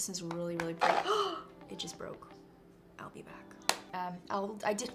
This is really, really pretty. It just broke. I'll be back. I did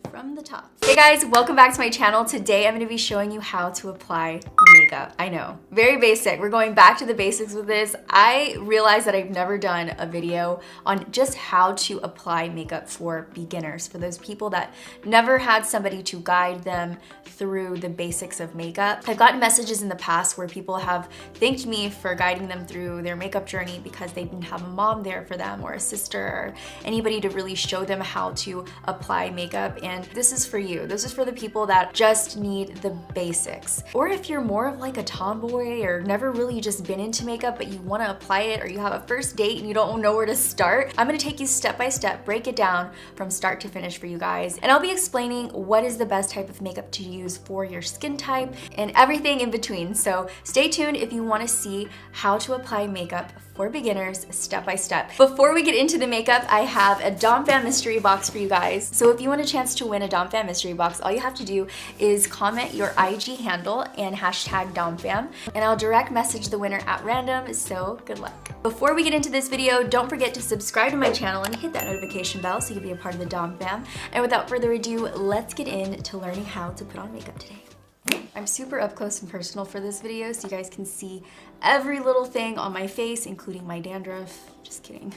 from the top. Hey guys, welcome back to my channel. Today I'm going to be showing you how to apply makeup. I know, very basic. We're going back to the basics with this. I realized that I've never done a video on just how to apply makeup for beginners, for those people that never had somebody to guide them through the basics of makeup. I've gotten messages in the past where people have thanked me for guiding them through their makeup journey because they didn't have a mom there for them or a sister or anybody to really show them how to apply makeup. And this is for you. This is for the people that just need the basics. Or if you're more of like a tomboy or never really just been into makeup but you want to apply it, or you have a first date and you don't know where to start, I'm going to take you step by step, break it down from start to finish for you guys. And I'll be explaining what is the best type of makeup to use for your skin type and everything in between. So stay tuned if you want to see how to apply makeup for beginners step by step. Before we get into the makeup, I have a DomFam mystery box for you guys. So if you want a chance to win a DomFam mystery box, all you have to do is comment your IG handle and hashtag DomFam, and I'll direct message the winner at random, so good luck. Before we get into this video, don't forget to subscribe to my channel and hit that notification bell so you can be a part of the DomFam. And without further ado, let's get into learning how to put on makeup today. I'm super up close and personal for this video so you guys can see every little thing on my face, including my dandruff. Just kidding.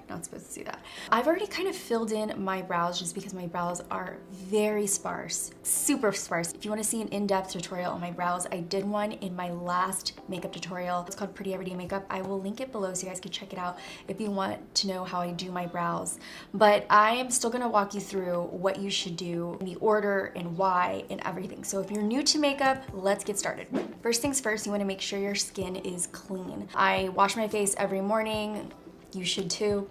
Not supposed to see that. I've already kind of filled in my brows just because my brows are very sparse, super sparse. If you want to see an in-depth tutorial on my brows, I did one in my last makeup tutorial. It's called Pretty Everyday Makeup. I will link it below so you guys can check it out if you want to know how I do my brows. But I am still going to walk you through what you should do, in the order and why and everything. So if you're new to makeup, let's get started. First things first, you want to make sure your skin is clean. I wash my face every morning. You should too.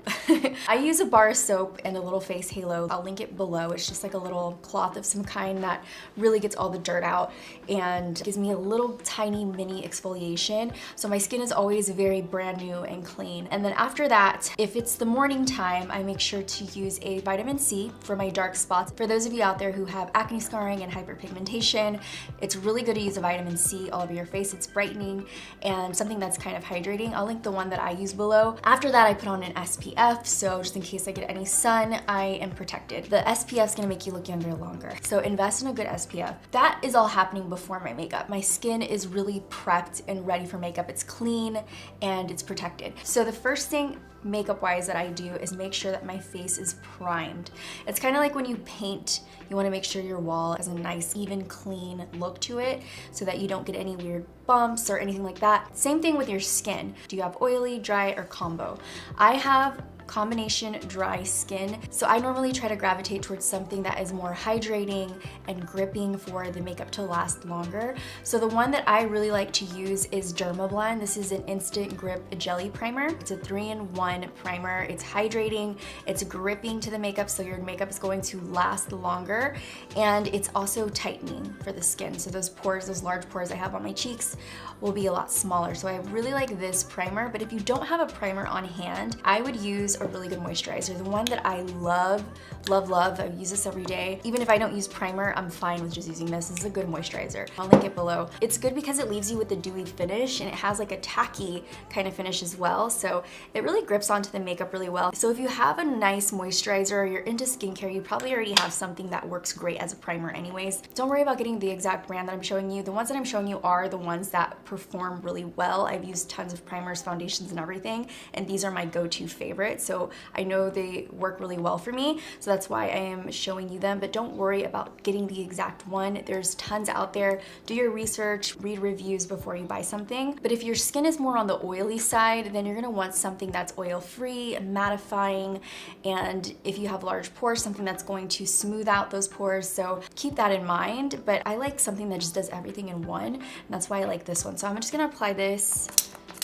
I use a bar of soap and a little face halo. I'll link it below. It's just like a little cloth of some kind that really gets all the dirt out and gives me a little tiny mini exfoliation. So my skin is always very brand new and clean. And then after that, if it's the morning time, I make sure to use a vitamin C for my dark spots. For those of you out there who have acne scarring and hyperpigmentation, it's really good to use a vitamin C all over your face. It's brightening and something that's kind of hydrating. I'll link the one that I use below. After that, I put on an SPF, so just in case I get any sun, I am protected. The SPF is gonna make you look younger longer. So invest in a good SPF. That is all happening before my makeup. My skin is really prepped and ready for makeup. It's clean and it's protected. So the first thing makeup-wise that I do is make sure that my face is primed. It's kind of like when you paint, you want to make sure your wall has a nice, even, clean look to it so that you don't get any weird bumps or anything like that. Same thing with your skin. Do you have oily, dry, or combo? I have combination dry skin, so I normally try to gravitate towards something that is more hydrating and gripping for the makeup to last longer. So the one that I really like to use is Dermablend. This is an instant grip jelly primer. It's a 3-in-1 primer. It's hydrating, it's gripping to the makeup, so your makeup is going to last longer, and it's also tightening for the skin. So those pores, those large pores I have on my cheeks, will be a lot smaller. So I really like this primer, but if you don't have a primer on hand, I would use a really good moisturizer. The one that I love, I use this every day. Even if I don't use primer, I'm fine with just using this. This is a good moisturizer. I'll link it below. It's good because it leaves you with a dewy finish and it has like a tacky kind of finish as well. So it really grips onto the makeup really well. So if you have a nice moisturizer or you're into skincare, you probably already have something that works great as a primer anyways. Don't worry about getting the exact brand that I'm showing you. The ones that I'm showing you are the ones that perform really well. I've used tons of primers, foundations, and everything, and these are my go-to favorites. So I know they work really well for me, so that's why I am showing you them. But don't worry about getting the exact one. There's tons out there. Do your research, read reviews before you buy something. But if your skin is more on the oily side, then you're gonna want something that's oil-free, mattifying, and if you have large pores, something that's going to smooth out those pores. So keep that in mind. But I like something that just does everything in one, and that's why I like this one. So I'm just gonna apply this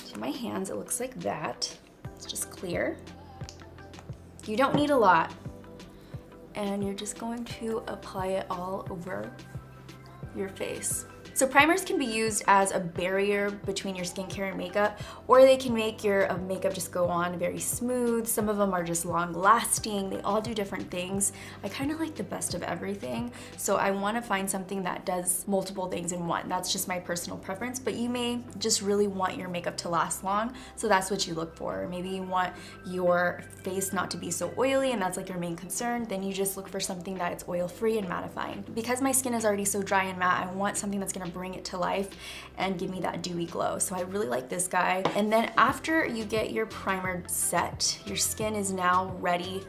to my hands. It looks like that. It's just clear. You don't need a lot. And you're just going to apply it all over your face. So primers can be used as a barrier between your skincare and makeup, or they can make your makeup just go on very smooth. Some of them are just long lasting. They all do different things. I kind of like the best of everything. So I want to find something that does multiple things in one. That's just my personal preference, but you may just really want your makeup to last long. So that's what you look for. Maybe you want your face not to be so oily and that's like your main concern. Then you just look for something that it's oil free and mattifying. Because my skin is already so dry and matte, I want something that's gonna bring it to life and give me that dewy glow. So I really like this guy. And then after you get your primer set, your skin is now ready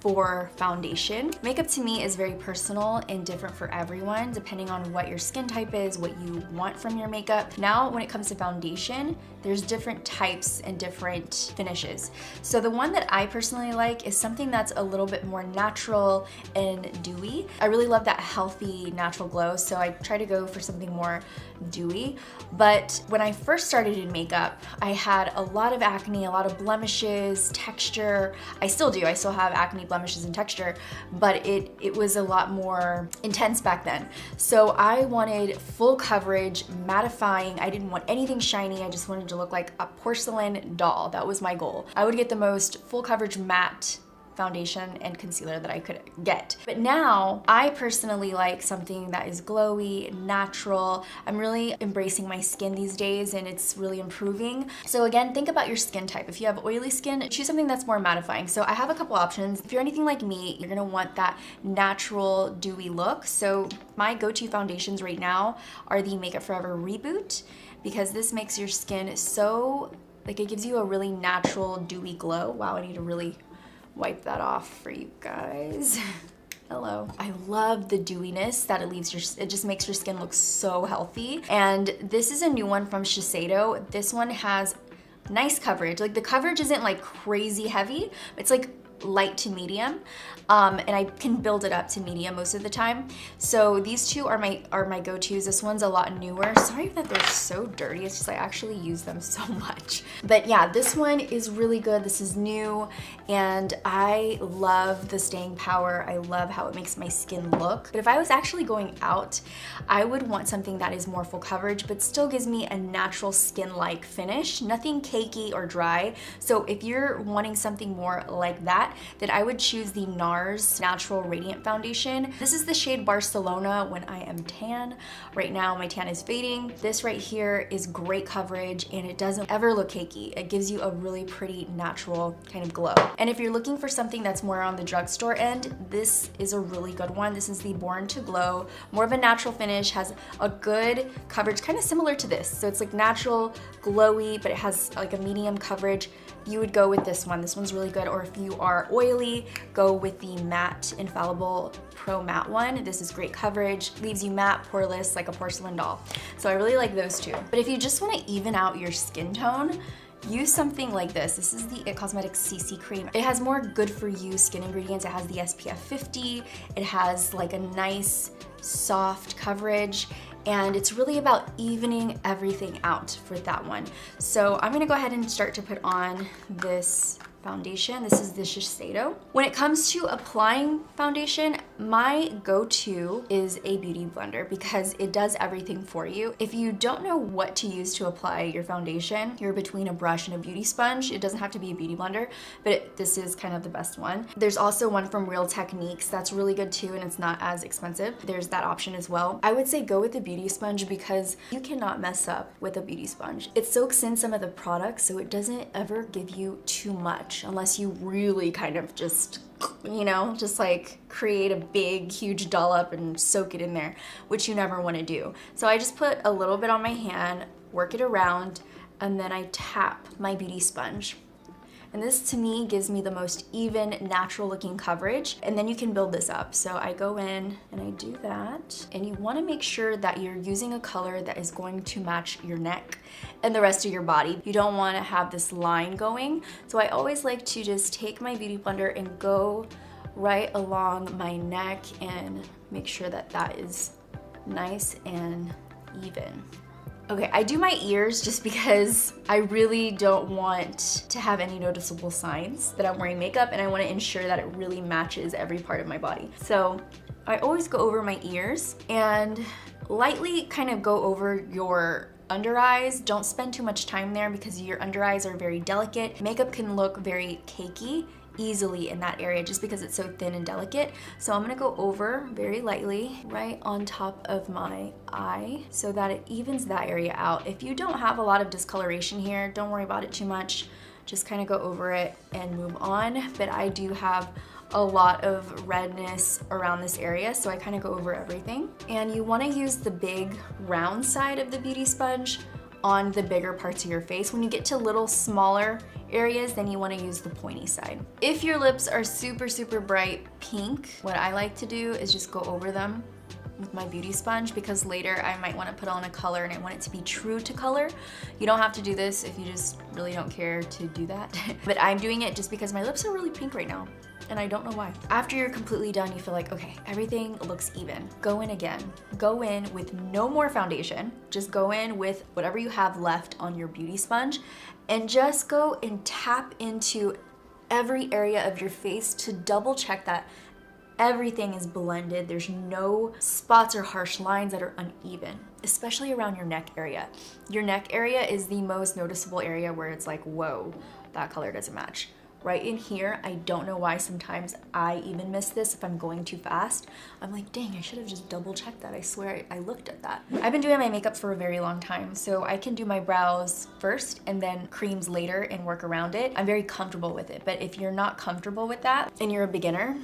for foundation. Makeup to me is very personal and different for everyone, depending on what your skin type is, what you want from your makeup. Now, when it comes to foundation, there's different types and different finishes. So the one that I personally like is something that's a little bit more natural and dewy. I really love that healthy, natural glow, so I try to go for something more dewy. But when I first started in makeup, I had a lot of acne, a lot of blemishes, texture. I still do, I still have acne, blemishes, and texture, but it was a lot more intense back then. So I wanted full coverage, mattifying. I didn't want anything shiny. I just wanted to look like a porcelain doll. That was my goal. I would get the most full coverage matte foundation and concealer that I could get. But now I personally like something that is glowy, natural. I'm really embracing my skin these days and it's really improving. So again, think about your skin type. If you have oily skin, choose something that's more mattifying. So I have a couple options. If you're anything like me, you're gonna want that natural, dewy look. So my go-to foundations right now are the Makeup Forever Reboot, because this makes your skin so, like, it gives you a really natural, dewy glow. Wow, I need to really wipe that off for you guys. Hello. I love the dewiness that it leaves it just makes your skin look so healthy. And this is a new one from Shiseido. This one has nice coverage. Like, the coverage isn't like crazy heavy. It's like light to medium, and I can build it up to medium most of the time. So these two are my go-tos. This one's a lot newer. Sorry that they're so dirty. It's just I actually use them so much. But yeah, this one is really good. This is new, and I love the staying power. I love how it makes my skin look. But if I was actually going out, I would want something that is more full coverage, but still gives me a natural skin-like finish, nothing cakey or dry. So if you're wanting something more like that, then I would choose the NARS Natural Radiant Foundation. This is the shade Barcelona when I am tan. Right now my tan is fading. This right here is great coverage and it doesn't ever look cakey. It gives you a really pretty natural kind of glow. And if you're looking for something that's more on the drugstore end, this is a really good one. This is the Born to Glow. More of a natural finish, has a good coverage, kind of similar to this. So it's like natural, glowy, but it has like a medium coverage. You would go with this one. This one's really good. Or if you are oily, go with the Matte Infallible Pro Matte one. This is great coverage, leaves you matte, poreless, like a porcelain doll. So I really like those two. But if you just want to even out your skin tone, use something like this. This is the IT Cosmetics CC Cream. It has more good for you skin ingredients. It has the SPF 50. It has like a nice soft coverage, and it's really about evening everything out for that one. So I'm gonna go ahead and start to put on this foundation. This is the Shiseido. When it comes to applying foundation, my go-to is a beauty blender because it does everything for you. If you don't know what to use to apply your foundation, you're between a brush and a beauty sponge. It doesn't have to be a beauty blender, but this is kind of the best one. There's also one from Real Techniques that's really good too, and it's not as expensive. There's that option as well. I would say go with the beauty sponge because you cannot mess up with a beauty sponge. It soaks in some of the products, so it doesn't ever give you too much unless you really kind of just, you know, just like create a big, huge dollop and soak it in there, which you never want to do. So I just put a little bit on my hand, work it around, and then I tap my beauty sponge. And this to me gives me the most even, natural looking coverage. And then you can build this up. So I go in and I do that. And you wanna make sure that you're using a color that is going to match your neck and the rest of your body. You don't wanna have this line going. So I always like to just take my beauty blender and go right along my neck and make sure that that is nice and even. Okay, I do my ears just because I really don't want to have any noticeable signs that I'm wearing makeup, and I want to ensure that it really matches every part of my body. So I always go over my ears and lightly kind of go over your under eyes. Don't spend too much time there because your under eyes are very delicate. Makeup can look very cakey easily in that area just because it's so thin and delicate. So I'm gonna go over very lightly right on top of my eye so that it evens that area out. If you don't have a lot of discoloration here, don't worry about it too much. Just kind of go over it and move on. But I do have a lot of redness around this area, so I kind of go over everything. And you want to use the big round side of the beauty sponge on the bigger parts of your face. When you get to little smaller areas, then you want to use the pointy side. If your lips are super, super bright pink, what I like to do is just go over them with my beauty sponge, because later I might want to put on a color and I want it to be true to color. You don't have to do this if you just really don't care to do that. But I'm doing it just because my lips are really pink right now, and I don't know why. After you're completely done, you feel like, okay, everything looks even. Go in again. Go in with no more foundation. Just go in with whatever you have left on your beauty sponge and just go and tap into every area of your face to double check that everything is blended. There's no spots or harsh lines that are uneven, especially around your neck area. Your neck area is the most noticeable area where it's like, whoa, that color doesn't match. Right in here, I don't know why sometimes I even miss this if I'm going too fast. I'm like, dang, I should have just double checked that. I swear I looked at that. I've been doing my makeup for a very long time, so I can do my brows first and then creams later and work around it. I'm very comfortable with it, but if you're not comfortable with that and you're a beginner,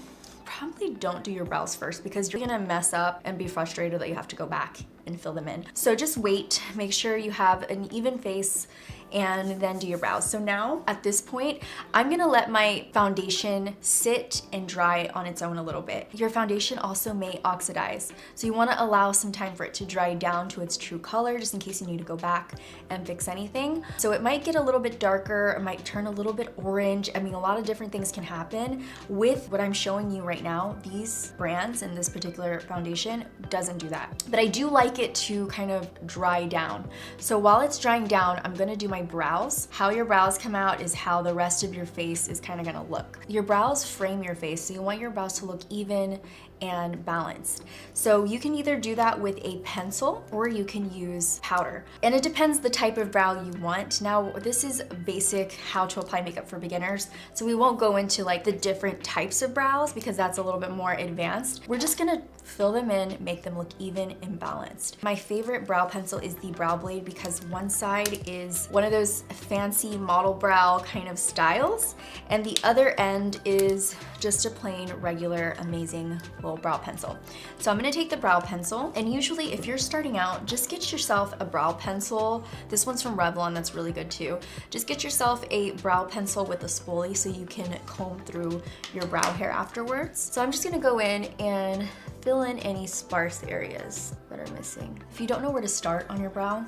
probably don't do your brows first because you're gonna mess up and be frustrated that you have to go back and fill them in. So just wait, make sure you have an even face and then do your brows. So now at this point, I'm gonna let my foundation sit and dry on its own a little bit. Your foundation also may oxidize, so you wanna allow some time for it to dry down to its true color just in case you need to go back and fix anything. So it might get a little bit darker, it might turn a little bit orange. I mean, a lot of different things can happen with what I'm showing you right now. These brands and this particular foundation doesn't do that. But I do like it to kind of dry down. So while it's drying down, I'm gonna do my brows. How your brows come out is how the rest of your face is kind of gonna look. Your brows frame your face, so you want your brows to look even and balanced. So you can either do that with a pencil or you can use powder. And it depends the type of brow you want. Now, this is basic how to apply makeup for beginners, so we won't go into like the different types of brows because that's a little bit more advanced. We're just gonna fill them in, make them look even and balanced. My favorite brow pencil is the Brow Blade because one side is one of those fancy model brow kind of styles, and the other end is just a plain, regular, amazing little brow pencil. So I'm gonna take the brow pencil, and usually if you're starting out, just get yourself a brow pencil. This one's from Revlon, that's really good too. Just get yourself a brow pencil with a spoolie so you can comb through your brow hair afterwards. So I'm just gonna go in and fill in any sparse areas that are missing. If you don't know where to start on your brow,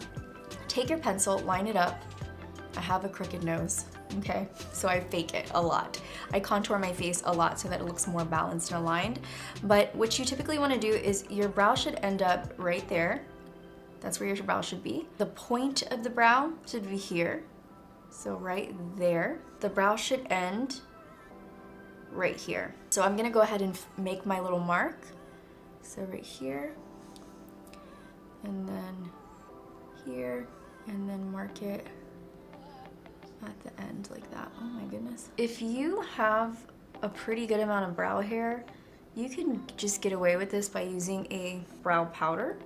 take your pencil, line it up. I have a crooked nose, okay? So I fake it a lot. I contour my face a lot so that it looks more balanced and aligned. But what you typically wanna do is your brow should end up right there. That's where your brow should be. The point of the brow should be here. So right there. The brow should end right here. So I'm gonna go ahead and make my little mark. So right here, and then here, and then mark it at the end like that. Oh my goodness. If you have a pretty good amount of brow hair, you can just get away with this by using a brow powder,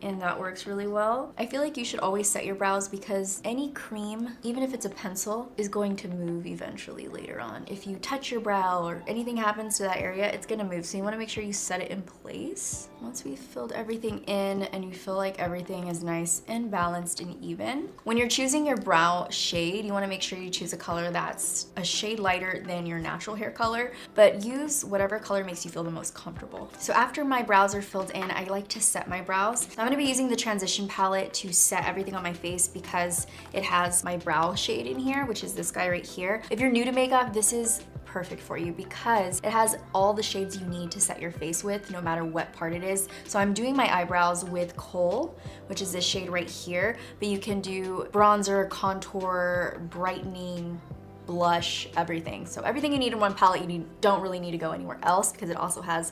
and that works really well. I feel like you should always set your brows because any cream, even if it's a pencil, is going to move eventually later on. If you touch your brow or anything happens to that area, it's gonna move. So you wanna make sure you set it in place. Once we've filled everything in and you feel like everything is nice and balanced and even, when you're choosing your brow shade, you wanna make sure you choose a color that's a shade lighter than your natural hair color, but use whatever color makes you feel the most comfortable. So after my brows are filled in, I like to set my brows. I'm gonna be using the transition palette to set everything on my face because it has my brow shade in here, which is this guy right here. If you're new to makeup, this is perfect for you because it has all the shades you need to set your face with, no matter what part it is. So I'm doing my eyebrows with Kohl, which is this shade right here, but you can do bronzer, contour, brightening, blush, everything. So everything you need in one palette, don't really need to go anywhere else because it also has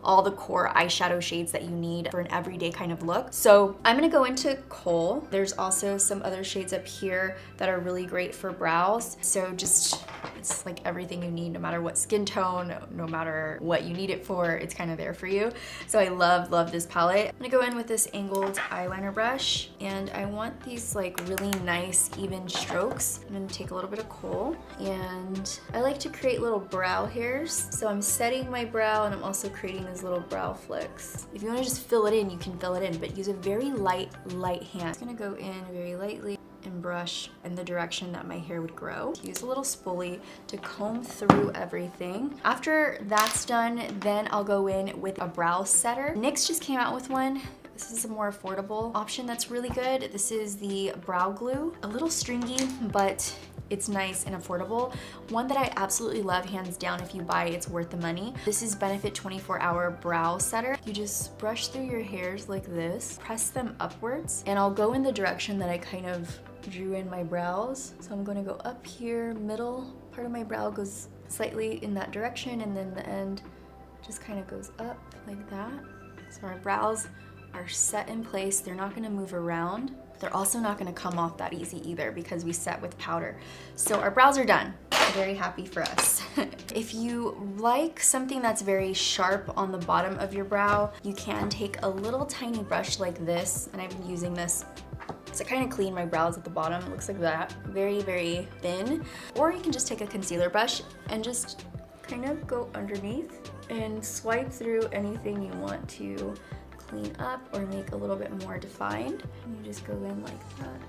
all the core eyeshadow shades that you need for an everyday kind of look. So I'm gonna go into Kohl. There's also some other shades up here that are really great for brows. So just, it's like everything you need, no matter what skin tone, no matter what you need it for, it's kind of there for you. So I love this palette. I'm gonna go in with this angled eyeliner brush, and I want these like really nice even strokes. I'm gonna take a little bit of Kohl, and I like to create little brow hairs. So I'm setting my brow, and I'm also creating these little brow flicks. If you wanna just fill it in, you can fill it in, but use a very light hand. I'm just gonna go in very lightly and brush in the direction that my hair would grow. Use a little spoolie to comb through everything. After that's done, then I'll go in with a brow setter. NYX just came out with one. This is a more affordable option that's really good. This is the brow glue. A little stringy, but it's nice and affordable. One that I absolutely love, hands down, if you buy, it's worth the money. This is Benefit 24-Hour Brow Setter. You just brush through your hairs like this, press them upwards, and I'll go in the direction that I kind of drew in my brows. So I'm gonna go up here, middle part of my brow goes slightly in that direction, and then the end just kind of goes up like that. So our brows are set in place. They're not gonna move around. They're also not gonna come off that easy either because we set with powder. So our brows are done. I'm very happy for us. If you like something that's very sharp on the bottom of your brow, you can take a little tiny brush like this, and I've been using this to kind of clean my brows at the bottom. It looks like that, very thin. Or you can just take a concealer brush and just kind of go underneath and swipe through anything you want to clean up or make a little bit more defined. And you just go in like that.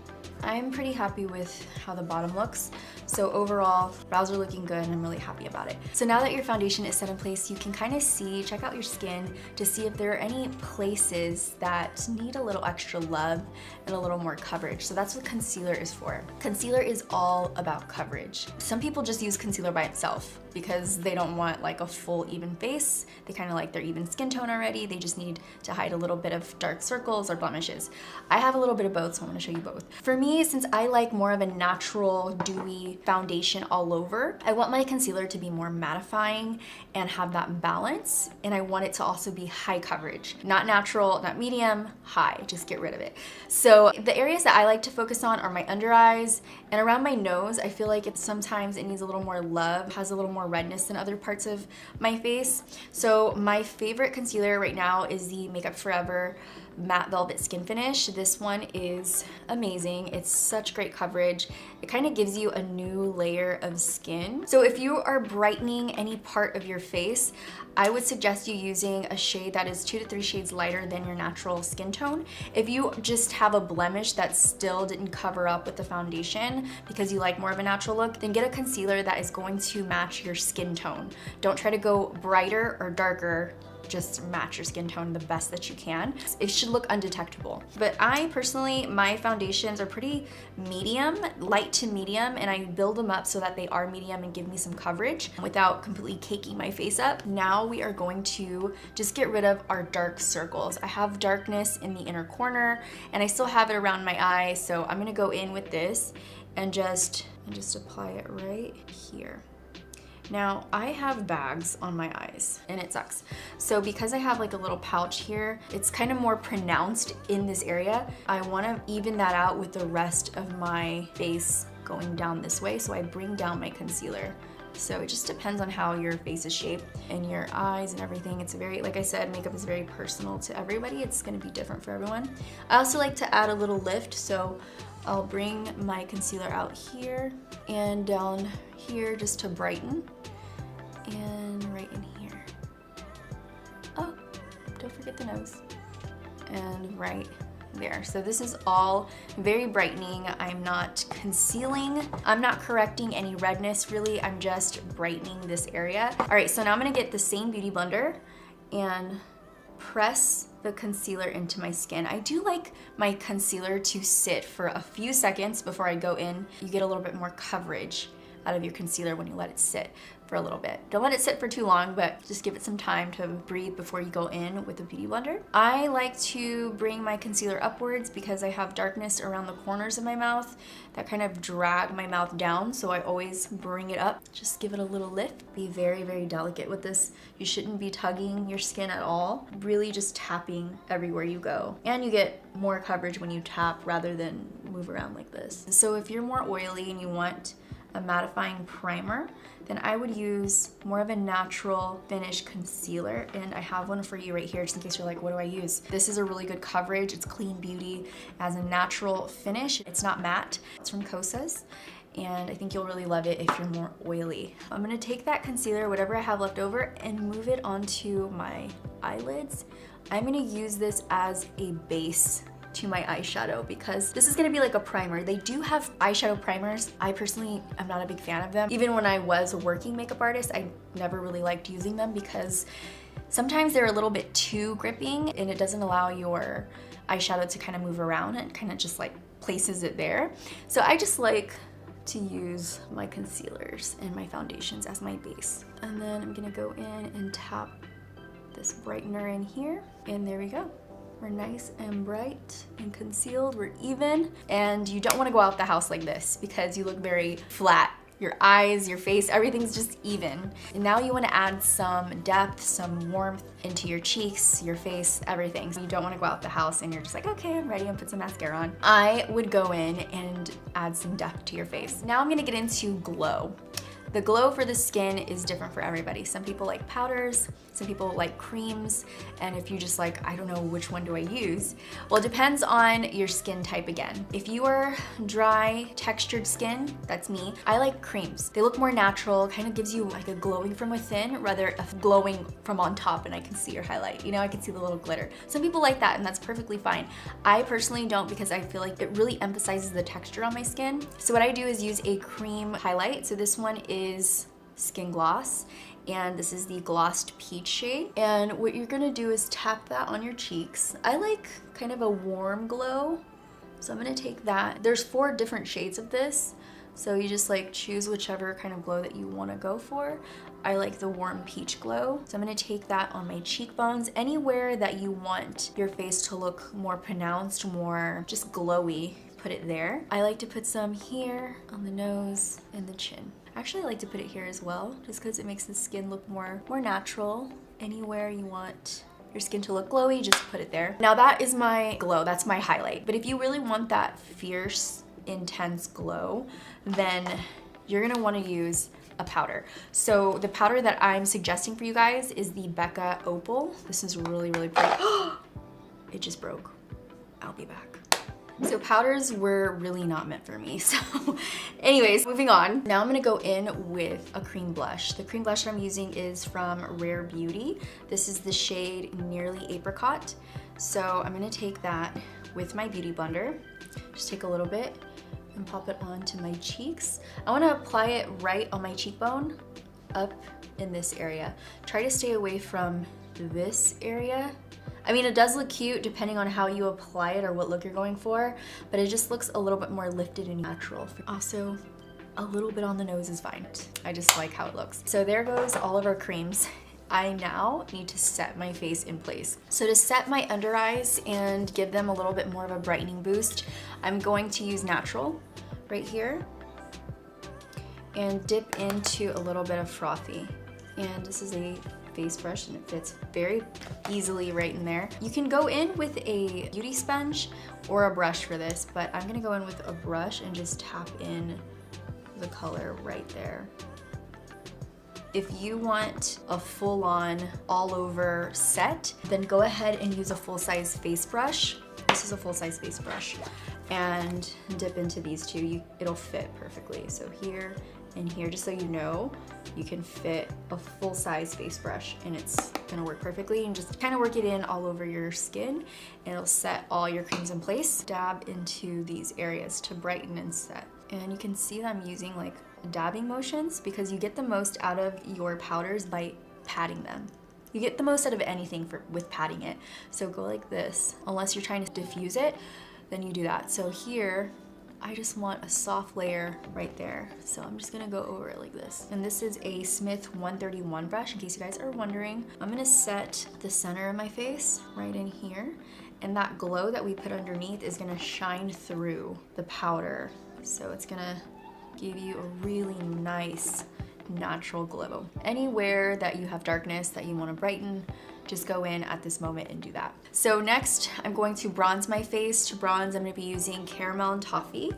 I'm pretty happy with how the bottom looks. So overall, brows are looking good and I'm really happy about it. So now that your foundation is set in place, you can kind of check out your skin to see if there are any places that need a little extra love and a little more coverage. So that's what concealer is for. Concealer is all about coverage. Some people just use concealer by itself because they don't want like a full even face. They kind of like their even skin tone already. They just need to hide a little bit of dark circles or blemishes. I have a little bit of both, so I'm gonna show you both. For me, since I like more of a natural, dewy foundation all over, I want my concealer to be more mattifying and have that balance. And I want it to also be high coverage. Not natural, not medium, high, just get rid of it. So the areas that I like to focus on are my under eyes and around my nose. I feel like sometimes it needs a little more love, has a little more redness than other parts of my face. So my favorite concealer right now is the Makeup Forever Matte Velvet Skin Finish. This one is amazing. It's such great coverage. It kind of gives you a new layer of skin. So if you are brightening any part of your face, I would suggest you using a shade that is 2 to 3 shades lighter than your natural skin tone. If you just have a blemish that still didn't cover up with the foundation because you like more of a natural look, then get a concealer that is going to match your skin tone. Don't try to go brighter or darker. Just match your skin tone the best that you can. It should look undetectable. But I personally, my foundations are pretty medium, light to medium, and I build them up so that they are medium and give me some coverage without completely caking my face up. Now we are going to just get rid of our dark circles. I have darkness in the inner corner and I still have it around my eye, so I'm gonna go in with this and just apply it right here. Now, I have bags on my eyes and it sucks. So because I have like a little pouch here, it's kind of more pronounced in this area. I want to even that out with the rest of my face going down this way. So I bring down my concealer. So it just depends on how your face is shaped and your eyes and everything. It's very, like I said, makeup is very personal to everybody. It's going to be different for everyone. I also like to add a little lift. So I'll bring my concealer out here and down here just to brighten, and right in here. Oh, don't forget the nose. And right there. So this is all very brightening. I'm not concealing. I'm not correcting any redness really. I'm just brightening this area. All right, so now I'm gonna get the same beauty blender and press the concealer into my skin. I do like my concealer to sit for a few seconds before I go in. You get a little bit more coverage out of your concealer when you let it sit for a little bit. Don't let it sit for too long, but just give it some time to breathe before you go in with a beauty blender. I like to bring my concealer upwards because I have darkness around the corners of my mouth that kind of drag my mouth down, so I always bring it up. Just give it a little lift. Be very, very delicate with this. You shouldn't be tugging your skin at all. Really just tapping everywhere you go. And you get more coverage when you tap rather than move around like this. So if you're more oily and you want a mattifying primer, then I would use more of a natural finish concealer, and I have one for you right here just in case you're like, what do I use? This is a really good coverage. It's clean beauty as a natural finish. It's not matte. It's from Kosas, and I think you'll really love it if you're more oily. I'm gonna take that concealer, whatever I have left over, and move it onto my eyelids. I'm gonna use this as a base to my eyeshadow because this is gonna be like a primer. They do have eyeshadow primers. I personally am not a big fan of them. Even when I was a working makeup artist, I never really liked using them because sometimes they're a little bit too gripping and it doesn't allow your eyeshadow to kind of move around. It kind of just like places it there. So I just like to use my concealers and my foundations as my base. And then I'm gonna go in and tap this brightener in here, and there we go. We're nice and bright and concealed, we're even. And you don't wanna go out the house like this because you look very flat. Your eyes, your face, everything's just even. And now you wanna add some depth, some warmth into your cheeks, your face, everything. So you don't wanna go out the house and you're just like, okay, I'm ready, and put some mascara on. I would go in and add some depth to your face. Now I'm gonna get into glow. The glow for the skin is different for everybody. Some people like powders, some people like creams, and if you just like, I don't know which one do I use? Well, it depends on your skin type again. If you are dry, textured skin, that's me, I like creams. They look more natural, kind of gives you like a glowing from within rather a glowing from on top, and I can see your highlight. You know, I can see the little glitter. Some people like that, and that's perfectly fine. I personally don't because I feel like it really emphasizes the texture on my skin. So what I do is use a cream highlight. So this one is Skin Gloss, and this is the Glossed Peach shade. And what you're gonna do is tap that on your cheeks. I like kind of a warm glow, so I'm gonna take that. There's 4 different shades of this, so you just like choose whichever kind of glow that you wanna go for. I like the warm peach glow, so I'm gonna take that on my cheekbones, anywhere that you want your face to look more pronounced, more just glowy, put it there. I like to put some here on the nose and the chin. Actually, I like to put it here as well, just because it makes the skin look more natural. Anywhere you want your skin to look glowy, just put it there. Now that is my glow, that's my highlight. But if you really want that fierce, intense glow, then you're gonna wanna use a powder. So the powder that I'm suggesting for you guys is the Becca Opal. This is really, really pretty. It just broke. I'll be back. So powders were really not meant for me. So anyways, moving on. Now I'm gonna go in with a cream blush. The cream blush that I'm using is from Rare Beauty. This is the shade Nearly Apricot. So I'm gonna take that with my beauty blender. Just take a little bit and pop it onto my cheeks. I wanna apply it right on my cheekbone, up in this area. Try to stay away from this area. I mean, it does look cute depending on how you apply it or what look you're going for, but it just looks a little bit more lifted and natural. Also, a little bit on the nose is fine. I just like how it looks. So there goes all of our creams. I now need to set my face in place. So to set my under eyes and give them a little bit more of a brightening boost, I'm going to use Natural right here and dip into a little bit of Frothy. And this is a face brush and it fits very easily right in there. You can go in with a beauty sponge or a brush for this, but I'm gonna go in with a brush and just tap in the color right there. If you want a full-on all-over set, then go ahead and use a full-size face brush. This is a full-size face brush, and dip into these two. It'll fit perfectly. So here and here, just so you know, you can fit a full-size face brush and it's gonna work perfectly. And just kind of work it in all over your skin and it'll set all your creams in place. Dab into these areas to brighten and set. And you can see that I'm using like dabbing motions because you get the most out of your powders by patting them. You get the most out of anything with patting it. So go like this. Unless you're trying to diffuse it, then you do that. So here, I just want a soft layer right there. So I'm just gonna go over it like this. And this is a Smith 131 brush, in case you guys are wondering. I'm gonna set the center of my face right in here. And that glow that we put underneath is gonna shine through the powder. So it's gonna give you a really nice natural glow. Anywhere that you have darkness that you wanna brighten, just go in at this moment and do that. So next, I'm going to bronze my face. To bronze, I'm gonna be using Caramel and Toffee,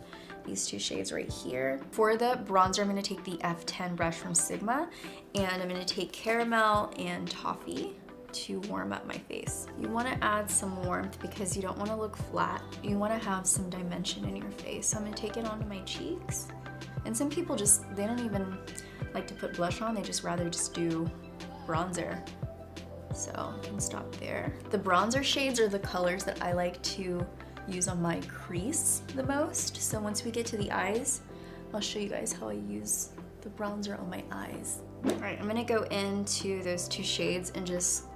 these two shades right here. For the bronzer, I'm gonna take the F10 brush from Sigma, and I'm gonna take Caramel and Toffee to warm up my face. You wanna add some warmth because you don't wanna look flat. You wanna have some dimension in your face. So I'm gonna take it onto my cheeks. And some people they don't even like to put blush on, they just rather just do bronzer. So I can stop there. The bronzer shades are the colors that I like to use on my crease the most. So once we get to the eyes, I'll show you guys how I use the bronzer on my eyes. All right, I'm gonna go into those two shades and just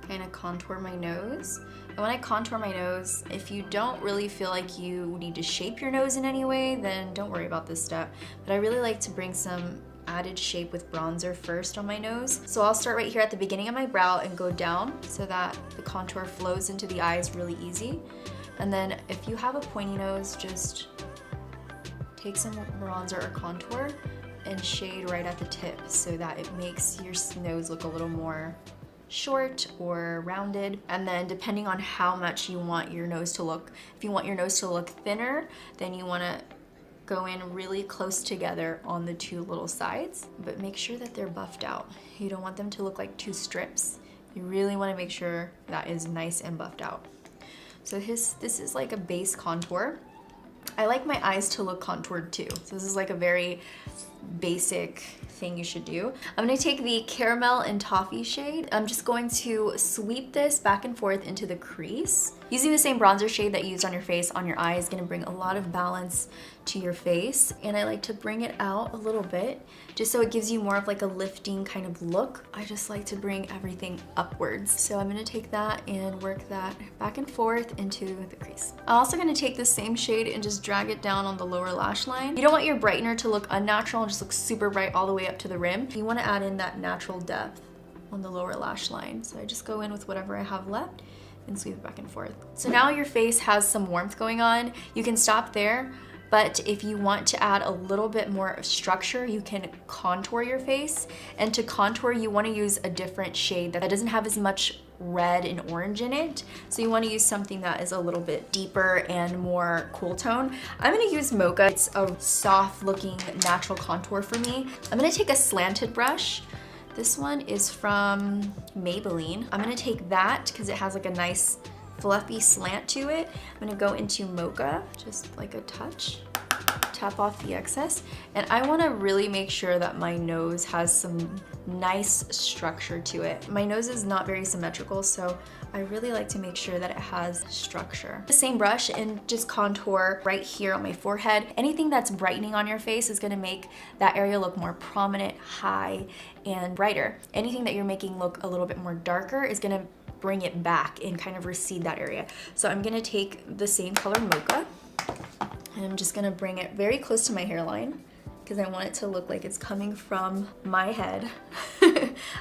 kind of contour my nose. And when I contour my nose, if you don't really feel like you need to shape your nose in any way, then don't worry about this step. But I really like to bring some added shape with bronzer first on my nose. So I'll start right here at the beginning of my brow and go down so that the contour flows into the eyes really easy. And then if you have a pointy nose, just take some bronzer or contour and shade right at the tip so that it makes your nose look a little more short or rounded. And then depending on how much you want your nose to look, if you want your nose to look thinner, then you wanna go in really close together on the two little sides, but make sure that they're buffed out. You don't want them to look like two strips. You really wanna make sure that is nice and buffed out. So this is like a base contour. I like my eyes to look contoured too. So this is like a very basic thing you should do. I'm gonna take the Caramel and Toffee shade. I'm just going to sweep this back and forth into the crease. Using the same bronzer shade that you used on your face on your eye is gonna bring a lot of balance to your face. And I like to bring it out a little bit just so it gives you more of like a lifting kind of look. I just like to bring everything upwards. So I'm gonna take that and work that back and forth into the crease. I'm also gonna take the same shade and just drag it down on the lower lash line. You don't want your brightener to look unnatural and just look super bright all the way up to the rim. You wanna add in that natural depth on the lower lash line. So I just go in with whatever I have left and sweep it back and forth. So now your face has some warmth going on. You can stop there, but if you want to add a little bit more structure, you can contour your face. And to contour, you want to use a different shade that doesn't have as much red and orange in it. So you want to use something that is a little bit deeper and more cool tone. I'm going to use Mocha. It's a soft looking natural contour for me. I'm going to take a slanted brush. This one is from Maybelline. I'm gonna take that because it has like a nice fluffy slant to it. I'm gonna go into Mocha, just like a touch. Tap off the excess. And I wanna really make sure that my nose has some nice structure to it. My nose is not very symmetrical, so I really like to make sure that it has structure. The same brush and just contour right here on my forehead. Anything that's brightening on your face is gonna make that area look more prominent, high, and brighter. Anything that you're making look a little bit more darker is gonna bring it back and kind of recede that area. So I'm gonna take the same color Mocha, and I'm just gonna bring it very close to my hairline because I want it to look like it's coming from my head.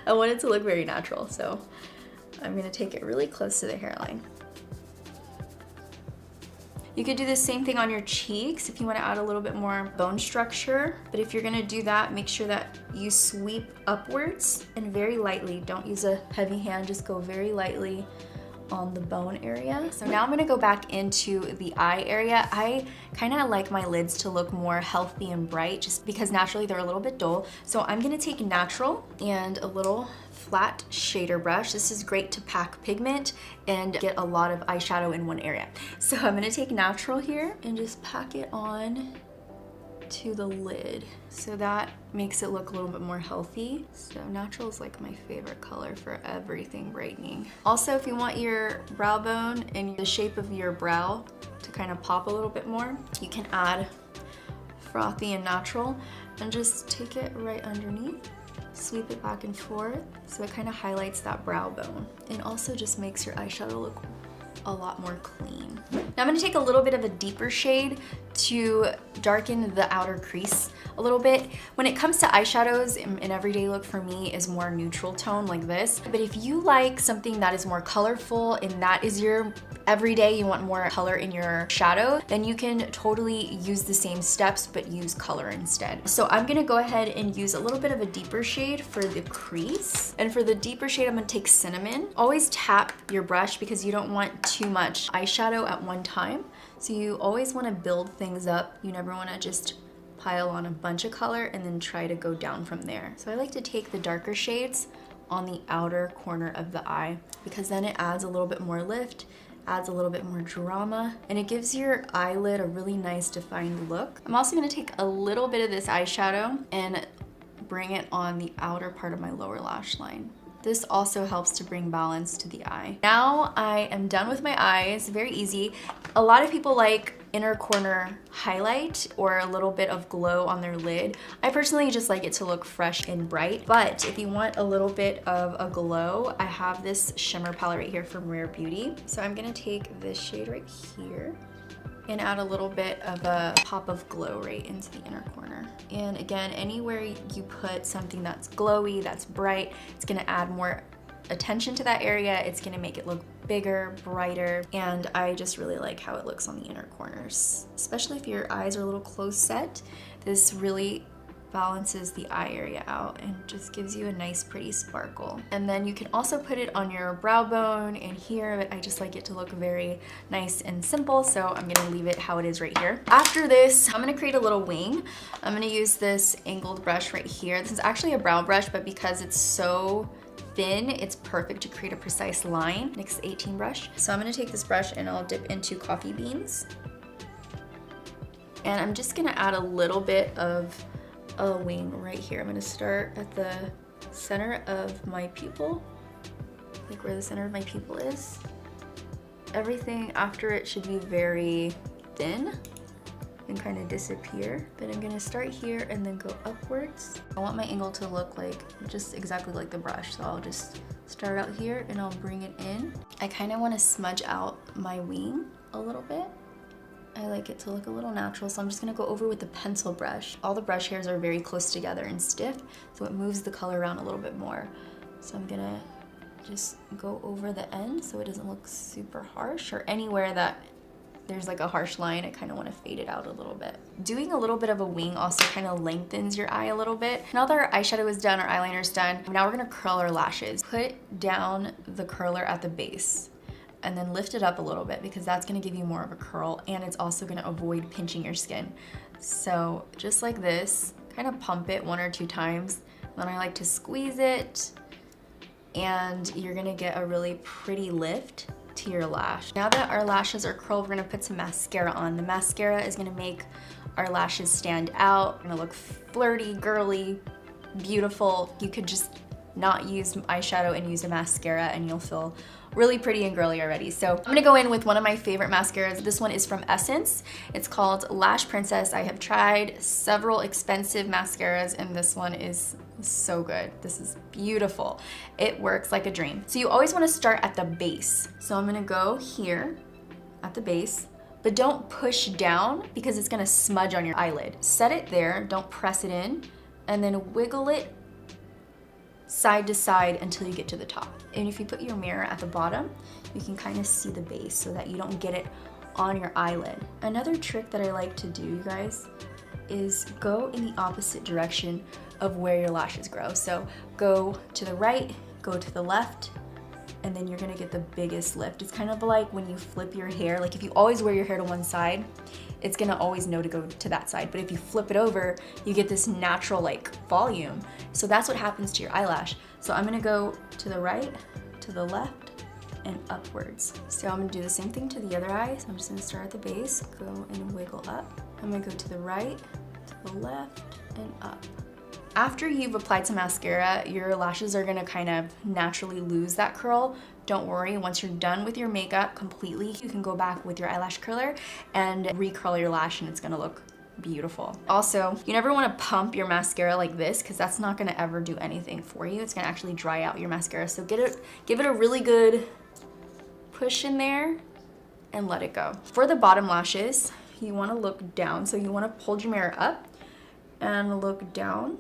I want it to look very natural, so I'm gonna take it really close to the hairline. You could do the same thing on your cheeks if you want to add a little bit more bone structure, but if you're gonna do that, make sure that you sweep upwards and very lightly. Don't use a heavy hand, just go very lightly on the bone area. So now I'm gonna go back into the eye area. I kind of like my lids to look more healthy and bright just because naturally they're a little bit dull. So I'm gonna take Natural and a little flat shader brush. This is great to pack pigment and get a lot of eyeshadow in one area. So I'm gonna take Natural here and just pack it on to the lid. So that makes it look a little bit more healthy. So Natural is like my favorite color for everything brightening. Also, if you want your brow bone and the shape of your brow to kind of pop a little bit more, you can add Frothy and Natural and just take it right underneath. Sweep it back and forth so it kind of highlights that brow bone and also just makes your eyeshadow look a lot more clean. Now I'm going to take a little bit of a deeper shade to darken the outer crease a little bit. When it comes to eyeshadows, an everyday look for me is more neutral tone like this. But if you like something that is more colorful and that is your everyday, you want more color in your shadow, then you can totally use the same steps but use color instead. So I'm gonna go ahead and use a little bit of a deeper shade for the crease. And for the deeper shade, I'm gonna take Cinnamon. Always tap your brush because you don't want too much eyeshadow at one time. So you always wanna build things up. You never wanna just pile on a bunch of color and then try to go down from there. So I like to take the darker shades on the outer corner of the eye because then it adds a little bit more lift, adds a little bit more drama, and it gives your eyelid a really nice defined look. I'm also gonna take a little bit of this eyeshadow and bring it on the outer part of my lower lash line. This also helps to bring balance to the eye. Now I am done with my eyes, very easy. A lot of people like inner corner highlight or a little bit of glow on their lid. I personally just like it to look fresh and bright, but if you want a little bit of a glow, I have this shimmer palette right here from Rare Beauty. So I'm gonna take this shade right here and add a little bit of a pop of glow right into the inner corner. And again, anywhere you put something that's glowy, that's bright, it's gonna add more attention to that area. It's gonna make it look bigger, brighter, and I just really like how it looks on the inner corners. Especially if your eyes are a little close set, this really balances the eye area out and just gives you a nice pretty sparkle. And then you can also put it on your brow bone and here, but I just like it to look very nice and simple, so I'm gonna leave it how it is right here. After this, I'm gonna create a little wing. I'm gonna use this angled brush right here. This is actually a brow brush, but because it's so thin, it's perfect to create a precise line. NYX 18 brush. So I'm gonna take this brush and I'll dip into coffee beans. And I'm just gonna add a little bit of a wing right here. I'm gonna start at the center of my pupil, like where the center of my pupil is. Everything after it should be very thin and kind of disappear. But I'm gonna start here and then go upwards. I want my angle to look like just exactly like the brush, so I'll just start out here and I'll bring it in. I kind of want to smudge out my wing a little bit. I like it to look a little natural, so I'm just gonna go over with the pencil brush. All the brush hairs are very close together and stiff, so it moves the color around a little bit more. So I'm gonna just go over the end so it doesn't look super harsh, or anywhere that there's like a harsh line, I kind of want to fade it out a little bit. Doing a little bit of a wing also kind of lengthens your eye a little bit. Now that our eyeshadow is done, our eyeliner is done, now we're gonna curl our lashes. Put down the curler at the base and then lift it up a little bit because that's gonna give you more of a curl and it's also gonna avoid pinching your skin. So just like this, kind of pump it 1 or 2 times. Then I like to squeeze it and you're gonna get a really pretty lift to your lash. Now that our lashes are curled, we're gonna put some mascara on. The mascara is gonna make our lashes stand out. We're gonna look flirty, girly, beautiful. You could just not use eyeshadow and use a mascara and you'll feel really pretty and girly already. So I'm gonna go in with one of my favorite mascaras. This one is from Essence. It's called Lash Princess. I have tried several expensive mascaras and this one is so good. This is beautiful. It works like a dream. So you always wanna start at the base. So I'm gonna go here at the base, but don't push down because it's gonna smudge on your eyelid. Set it there, don't press it in, and then wiggle it side to side until you get to the top. And if you put your mirror at the bottom, you can kind of see the base so that you don't get it on your eyelid. Another trick that I like to do, you guys, is go in the opposite direction of where your lashes grow. So go to the right, go to the left, and then you're gonna get the biggest lift. It's kind of like when you flip your hair, like if you always wear your hair to one side, it's gonna always know to go to that side. But if you flip it over, you get this natural like volume. So that's what happens to your eyelash. So I'm gonna go to the right, to the left, and upwards. So I'm gonna do the same thing to the other eye. So I'm just gonna start at the base, go and wiggle up. I'm gonna go to the right, to the left, and up. After you've applied some mascara, your lashes are gonna kind of naturally lose that curl. Don't worry, once you're done with your makeup completely, you can go back with your eyelash curler and recurl your lash and it's gonna look beautiful. Also, you never wanna pump your mascara like this because that's not gonna ever do anything for you. It's gonna actually dry out your mascara. So give it a really good push in there and let it go. For the bottom lashes, you want to look down. So you want to hold your mirror up and look down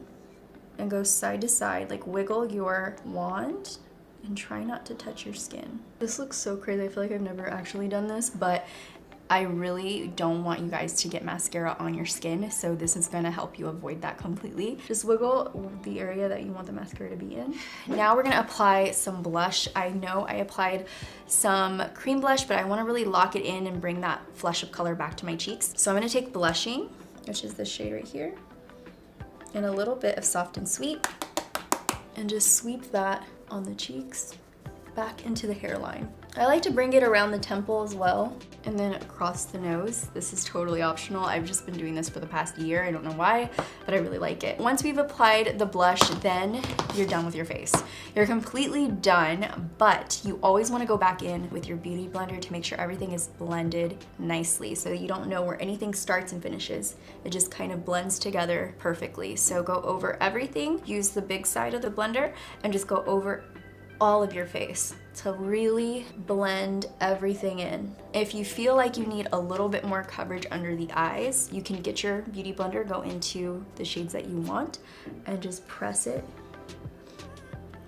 and go side to side, like wiggle your wand and try not to touch your skin. This looks so crazy. I feel like I've never actually done this, but I really don't want you guys to get mascara on your skin, so this is gonna help you avoid that completely. Just wiggle the area that you want the mascara to be in. Now we're gonna apply some blush. I know I applied some cream blush, but I wanna really lock it in and bring that flush of color back to my cheeks. So I'm gonna take Blushing, which is this shade right here, and a little bit of Soft and Sweet, and just sweep that on the cheeks back into the hairline. I like to bring it around the temple as well, and then across the nose. This is totally optional. I've just been doing this for the past year. I don't know why, but I really like it. Once we've applied the blush, then you're done with your face. You're completely done, but you always want to go back in with your beauty blender to make sure everything is blended nicely so that you don't know where anything starts and finishes. It just kind of blends together perfectly. So go over everything, use the big side of the blender, and just go over all of your face to really blend everything in. If you feel like you need a little bit more coverage under the eyes, you can get your beauty blender, go into the shades that you want, and just press it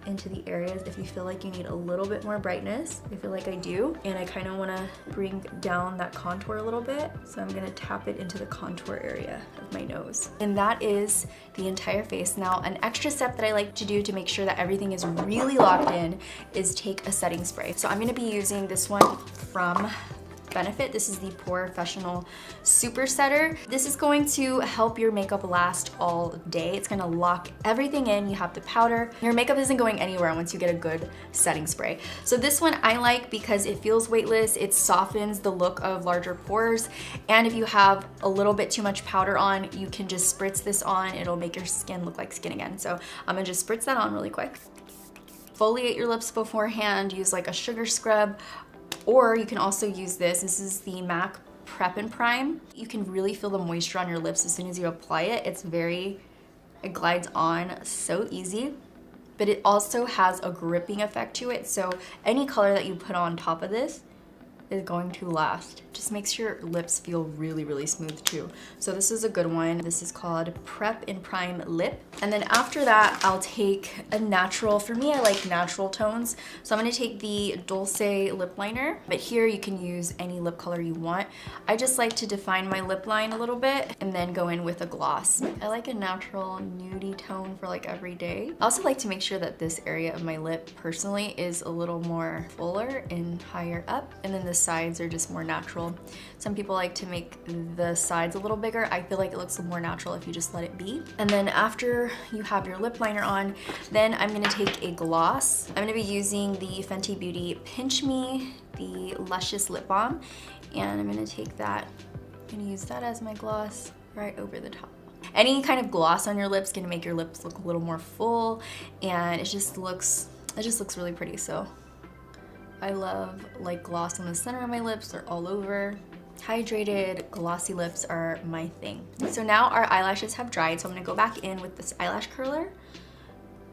into the areas. If you feel like you need a little bit more brightness, I feel like I do, and I kind of want to bring down that contour a little bit, so I'm going to tap it into the contour area of my nose. And that is the entire face. Now, an extra step that I like to do to make sure that everything is really locked in is take a setting spray. So I'm going to be using this one from Benefit. This is the Professional Super Setter. This is going to help your makeup last all day. It's gonna lock everything in. You have the powder. Your makeup isn't going anywhere once you get a good setting spray. So this one I like because it feels weightless. It softens the look of larger pores. And if you have a little bit too much powder on, you can just spritz this on. It'll make your skin look like skin again. So I'm gonna just spritz that on really quick. Foliate your lips beforehand. Use like a sugar scrub. Or you can also use this. This is the MAC Prep and Prime. You can really feel the moisture on your lips as soon as you apply it. It glides on so easy, but it also has a gripping effect to it. So any color that you put on top of this is going to last. Just makes your lips feel really, really smooth too. So this is a good one. This is called Prep and Prime Lip. And then after that, I'll take a natural, for me, I like natural tones. So I'm gonna take the Dulce lip liner, but here you can use any lip color you want. I just like to define my lip line a little bit and then go in with a gloss. I like a natural nudie tone for like every day. I also like to make sure that this area of my lip personally is a little more fuller and higher up, and then the sides are just more natural. Some people like to make the sides a little bigger. I feel like it looks more natural if you just let it be. And then after you have your lip liner on, then I'm gonna take a gloss. I'm gonna be using the Fenty Beauty Pinch Me, the Luscious Lip Balm, and I'm gonna take that, I'm gonna use that as my gloss right over the top. Any kind of gloss on your lips is gonna make your lips look a little more full, and it just looks really pretty. So I love like gloss on the center of my lips or all over. Hydrated, glossy lips are my thing. So now our eyelashes have dried, so I'm gonna go back in with this eyelash curler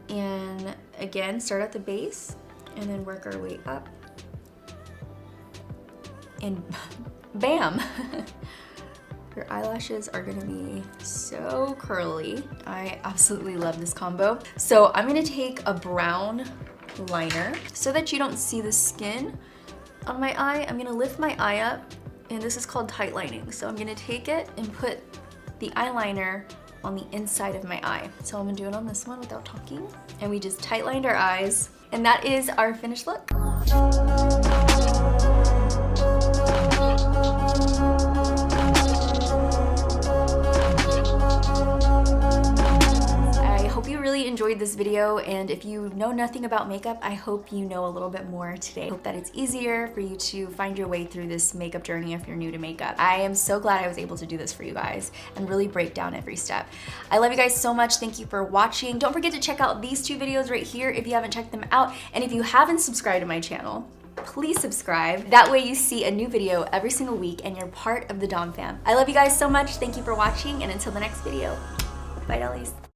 and again, start at the base and then work our way up. And bam! Your eyelashes are gonna be so curly. I absolutely love this combo. So I'm gonna take a brown liner so that you don't see the skin on my eye. I'm gonna lift my eye up, and this is called tight lining. So I'm gonna take it and put the eyeliner on the inside of my eye. So I'm gonna do it on this one without talking. And we just tight lined our eyes, and that is our finished look. Really enjoyed this video, and if you know nothing about makeup, I hope you know a little bit more today. I hope that it's easier for you to find your way through this makeup journey if you're new to makeup. I am so glad I was able to do this for you guys and really break down every step. I love you guys so much. Thank you for watching. Don't forget to check out these two videos right here if you haven't checked them out, and if you haven't subscribed to my channel, please subscribe. That way you see a new video every single week and you're part of the Dom fam. I love you guys so much. Thank you for watching, and until the next video, bye dollies.